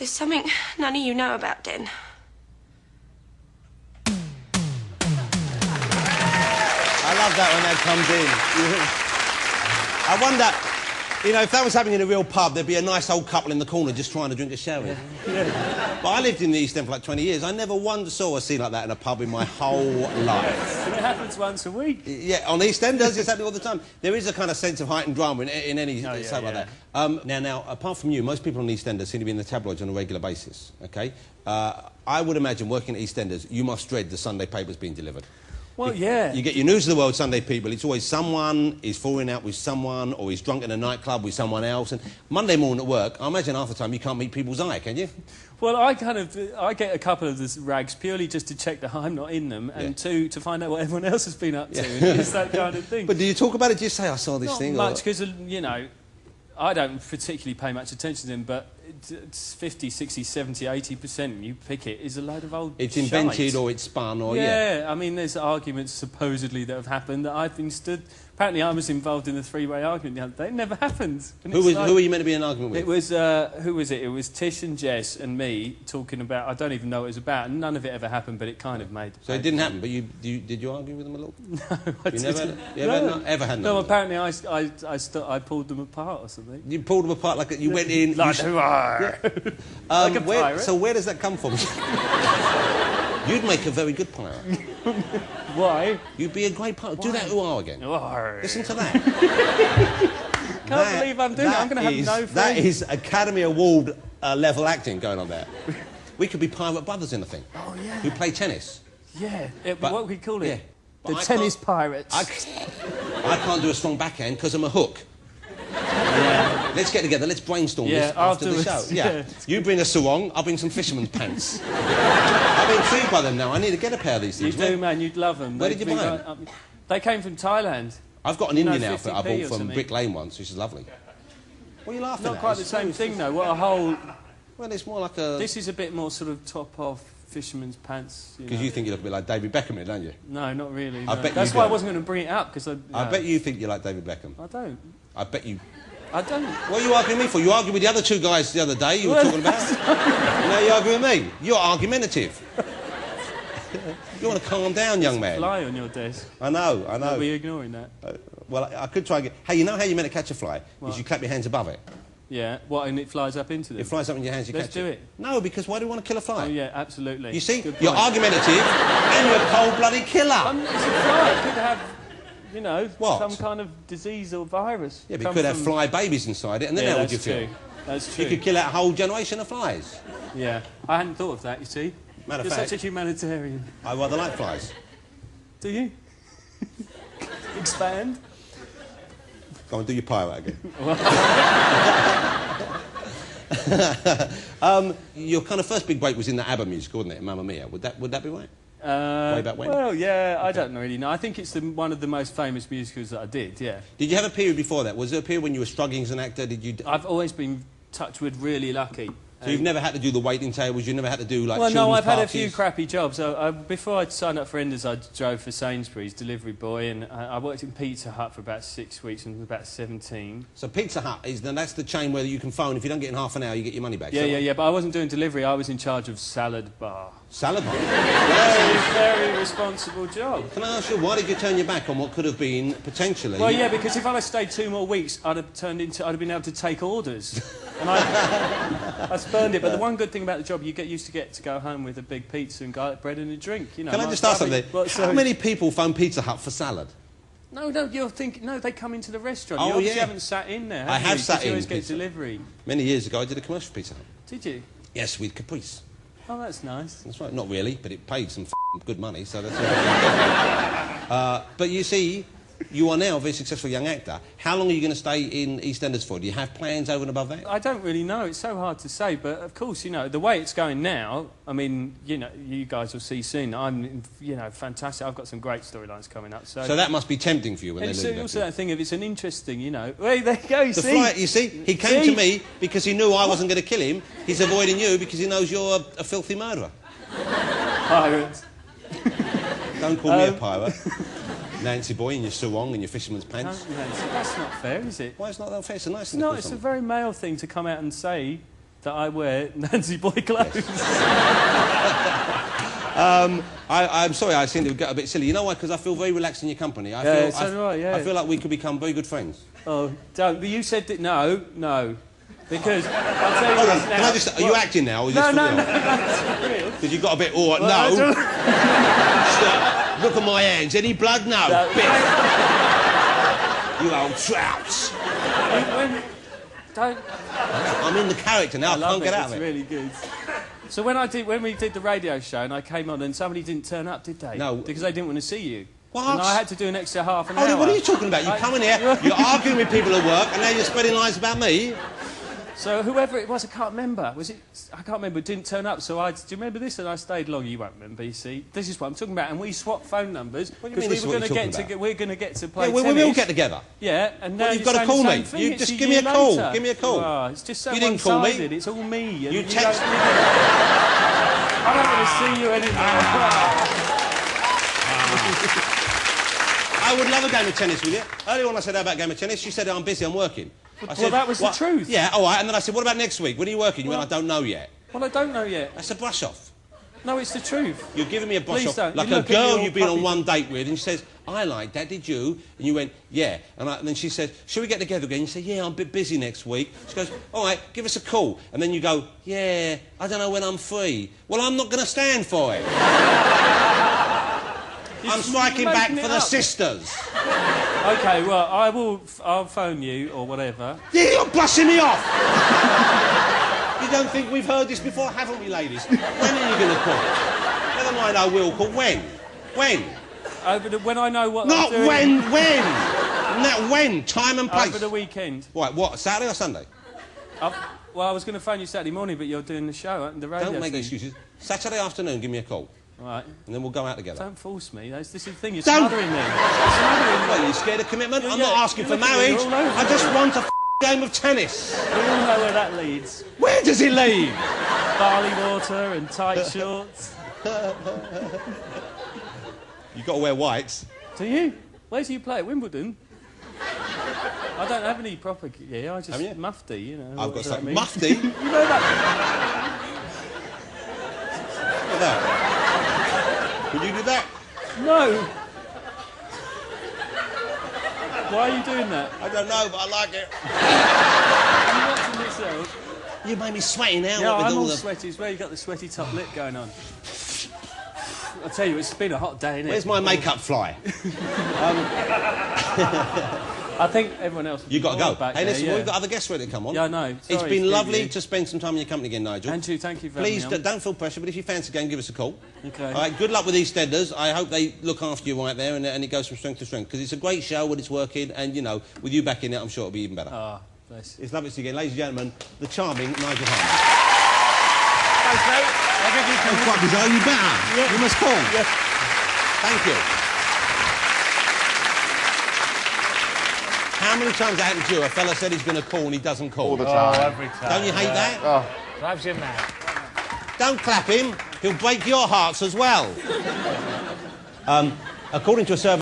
There's something none of you know about Den. I love that when that comes in. I wonder, you know, if that was happening in a real pub, there'd be a nice old couple in the corner just trying to drink a sherry. Yeah. But I lived in the East End for like 20 years. I never once saw a scene like that in a pub in my whole life. And it happens once a week. Yeah, on EastEnders, it's happening all the time. There is a kind of sense of heightened drama in any something like that. Now, apart from you, most people on EastEnders seem to be in the tabloids on a regular basis, OK? I would imagine working at EastEnders, you must dread the Sunday papers being delivered. Well, yeah. You get your News of the World Sunday people, it's always someone is falling out with someone or he's drunk in a nightclub with someone else. And Monday morning at work, I imagine half the time you can't meet people's eye, can you? Well, I get a couple of the rags purely just to check that I'm not in them, and two, to find out what everyone else has been up to. And it's that kind of thing. But do you talk about it? Do you say, I saw this thing? Not much, because, you know, I don't particularly pay much attention to them, but it's 50, 60, 70, 80%, you pick it, is a load of old It's invented shite. or it's spun or, yeah. I mean, there's arguments supposedly that have happened that I've been stood... Apparently I was involved in the three-way argument the other day. It never happened. Who were you meant to be in an argument with? It was, who was it? It was Tish and Jess and me talking about... I don't even know what it was about, and none of it ever happened, but it kind of made... So it didn't happen, but did you argue with them a little? No, I didn't. Ever had no, apparently I pulled them apart or something. You pulled them apart like you went in... Like who are? Like a pirate. So where does that come from? You'd make a very good pirate. Why? You'd be a great pirate. Do that ooh-ah again. Listen to that. Can't believe I'm doing it. I'm going to have no friends. That is Academy Award level acting going on there. We could be pirate brothers in the thing. Oh, yeah. Who play tennis. Yeah. What would we call it? Yeah. The tennis pirates. I can't do a strong backhand because I'm a hook. Yeah. Let's get together, let's brainstorm this after the show. Yeah. You bring a sarong, I'll bring some fisherman's pants. I've been intrigued by them now. I need to get a pair of these things. You do, man, you'd love them. Where did you buy them? They came from Thailand. I've got an Indian outfit I bought from Brick Lane once, which is lovely. What are you laughing at? Not quite the same thing, though. What a whole... Well, it's more like a... This is a bit more sort of top-off fisherman's pants. Because you think you look a bit like David Beckham, don't you? No, not really. I bet That's why I wasn't going to bring it up, because I bet you think you're like David Beckham. I don't. I bet you... I don't. What are you arguing with me for? You argued with the other two guys the other day you were talking about. Now you argue with me. You're argumentative. You want to calm down, young man. Fly on your desk. I know. Are we ignoring that? Well, I could try and get... Hey, you know how you're meant to catch a fly? Is you clap your hands above it. Yeah. What, and it flies up into them? It flies up in your hands, you catch it. Let's do it. No, because why do you want to kill a fly? Oh, yeah, absolutely. You see? You're argumentative and you're a cold-blooded killer. It's a fly. It could have... You know, what? Some kind of disease or virus. Yeah, but it could have fly babies inside it, and then how would you feel? That's true. You could kill out a whole generation of flies. Yeah, I hadn't thought of that, you see. Matter of You're fact, such a humanitarian. I rather like flies. Do you? Expand? Go and do your pirate again. Your kind of first big break was in the ABBA musical, wasn't it, Mamma Mia? Would that be right? Way back when? Well, yeah, I don't really know. I think it's one of the most famous musicals that I did, yeah. Did you have a period before that? Was there a period when you were struggling as an actor? I've always been, touched wood, really lucky. So you've never had to do the waiting tables, you never had to do, like, well, no, I've parties. had a few crappy jobs. Before I signed up for Enders, I drove for Sainsbury's, delivery boy, and I worked in Pizza Hut for about 6 weeks and was about 17. So Pizza Hut, that's the chain where you can phone, if you don't get in half an hour, you get your money back. Yeah, but I wasn't doing delivery, I was in charge of salad bar. Salad bar? Very responsible job. Can I ask you, why did you turn your back on what could have been, potentially... Well, yeah, because if I'd have stayed 2 more weeks, I'd have been able to take orders. And I spurned it, but the one good thing about the job, you used to go home with a big pizza and garlic bread and a drink, you know. Can I just ask something? How many people phone Pizza Hut for salad? No, you're thinking... No, they come into the restaurant. Oh, you haven't sat in there, I have sat in. You always get delivery. Many years ago, I did a commercial for Pizza Hut. Did you? Yes, with Caprice. Oh, that's nice. That's right. Not really, but it paid some good money, so that's all. But you see, you are now a very successful young actor. How long are you going to stay in EastEnders for? Do you have plans over and above that? I don't really know. It's so hard to say. But, of course, you know, the way it's going now, I mean, you know, you guys will see soon. I'm, you know, fantastic. I've got some great storylines coming up. So that must be tempting for you when they leave. It's also that thing of it's an interesting, you know... Wait, there you go, the fly, you see? He came to me because he knew I wasn't going to kill him. He's avoiding you because he knows you're a filthy murderer. Pirate. Don't call me a pirate. Nancy boy in your sarong and your fisherman's pants. That's not fair, is it? Why is not that fair? It's a nice thing. No, it's a very male thing to come out and say. that I wear Nancy Boy clothes. I'm sorry, I seem to get a bit silly. You know why? Because I feel very relaxed in your company. I feel like we could become very good friends. Oh, don't. But you said that. No. Because I'll tell you Hold on, this now. can I just... Are you acting now, or is this No, for no, real? no, that's real. Because you got a bit... no. I don't- Stop. Look at my hands. Any blood? No. No. Biff. You old trouts. Don't. I'm in the character now. I love can't get out It's of it. really good. So when we did the radio show and I came on and somebody didn't turn up, did they? No. Because they didn't want to see you. What? And I had to do an extra half an hour. What are you talking about? You come in here, you're arguing with people at work, and now you're spreading lies about me. So whoever it was, I can't remember. Was it? I can't remember. Didn't turn up. So do you remember this? And I stayed long. You won't remember. You see, this is what I'm talking about. And we swapped phone numbers What do you mean? we were going to get. We're going to get to play Yeah, we tennis. will get together. Yeah, and now Well, you've you're got to saying call the me. same thing. You It's just a give me a year call. later. Give me a call. Oh, it's just so You didn't call me. one-sided. It's all me. And You text. I don't want to see you anymore. I would love a game of tennis with you. Earlier on I said, how about a game of tennis? You said, I'm busy, I'm working. I said, that was the truth. Yeah, all right. And then I said, what about next week? When are you working? You went, I don't know yet. Well, I don't know yet. That's a brush off. No, it's the truth. You're giving me a brush Please off. don't. Like You a look at girl your you've been on puppy- one date with, and she says, I like that, did you? And you went, yeah. And then she said, shall we get together again? You say, yeah, I'm a bit busy next week. She goes, all right, give us a call. And then you go, yeah, I don't know when I'm free. Well, I'm not going to stand for it. I'm striking back for the sisters. Okay, well, I'll phone you or whatever. Yeah, you're brushing me off. You don't think we've heard this before, haven't we, ladies? When are you going to call? Never mind, I will call. When? When? When I know what Not I'm doing. when. Not when. Time and place. Over the weekend. Right, what? Saturday or Sunday? Well, I was going to phone you Saturday morning, but you're doing the show, the radio Don't make thing. excuses. Saturday afternoon, give me a call. All right. And then we'll go out together. Don't force me. This is the thing. You're Don't- smothering me. Smothering me. What, are you scared of commitment? I'm Yeah, not asking for you're looking at me marriage. all over I just want a game of tennis. We all know where that leads. Where does it lead? Barley water and tight shorts. You've got to wear whites. Do you? Where do you play? At Wimbledon? I don't have any proper gear. I just Haven't you? mufti, you know. I've what got does that something. mean? Mufti? You know that? Look at that. Could you do that? No. Why are you doing that? I don't know, but I like it. Are you watching yourself? You made me sweaty now. Yeah, with I'm all all the... sweaty as well. You got the sweaty top lip going on. I tell you, it's been a hot day, innit? Where's my makeup fly? I think everyone else. You got to go. Back Hey, there, listen, yeah. we've got other guests ready to come on. Yeah, I know. It's Sorry, been to lovely keep you. to spend some time in your company again, Nigel. Andrew, thank you for Please having me on. don't feel pressure, but if you fancy again, give us a call. Okay. All right, good luck with EastEnders. I hope they look after you right there and it goes from strength to strength, because it's a great show when it's working, and, you know, with you back in it, I'm sure it'll be even better. Ah, bless. It's lovely to see you again. Ladies and gentlemen, the charming Nigel Harman. Thanks, mate. I'll give you Oh, quite bizarre. You better. Yeah. You must call. Yeah. Thank you. How many times has it happened to you? A fella said he's going to call and he doesn't call. All the time. Every time. Don't you hate that? Oh. Drives you mad. Don't clap him. He'll break your hearts as well. According to a survey